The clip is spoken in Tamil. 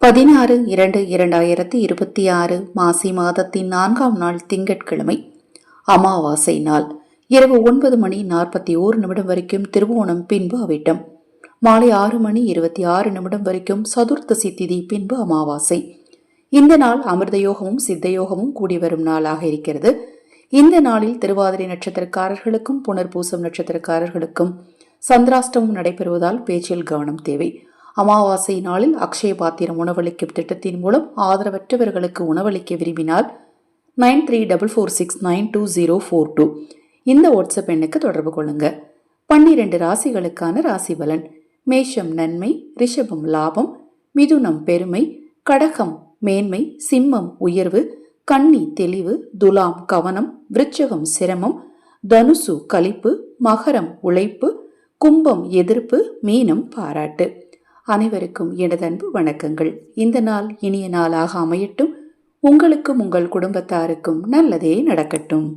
16-2-2026 மாசி மாதத்தின் 4ஆம் நாள் திங்கட்கிழமை அமாவாசை நாள். இரவு 9:41 வரைக்கும் திருவோணம், பின்பு அவிட்டம். மாலை 6:26 வரைக்கும் சதுர்த்தசி திதி, பின்பு அமாவாசை. இந்த நாள் அமிர்த யோகமும் சித்த யோகமும் கூடி வரும் நாளாக இருக்கிறது. இந்த நாளில் திருவாதிரை நட்சத்திரக்காரர்களுக்கும் புனர்பூசம் நட்சத்திரக்காரர்களுக்கும் சந்திராஷ்டமம் நடைபெறுவதால் பேச்சில் கவனம் தேவை. அமாவாசை நாளில் அக்ஷய பாத்திரம் உணவளிக்கும் திட்டத்தின் மூலம் ஆதரவற்றவர்களுக்கு உணவளிக்க விரும்பினால் 9344692042 இந்த வாட்ஸ்அப் எண்ணுக்கு தொடர்பு கொள்ளுங்க. 12 ராசிகளுக்கான ராசி பலன். மேஷம் நன்மை, ரிஷபம் லாபம், மிதுனம் பெருமை, கடகம் மேன்மை, சிம்மம் உயர்வு, கன்னி தெளிவு, துலாம் கவனம், விருச்சகம் சிரமம், தனுசு களிப்பு, மகரம் உழைப்பு, கும்பம் எதிர்ப்பு, மீனம் பாராட்டு. அனைவருக்கும் எனது அன்பு வணக்கங்கள். இந்த நாள் இனிய நாளாக அமையட்டும். உங்களுக்கும் உங்கள் குடும்பத்தாருக்கும் நல்லதே நடக்கட்டும்.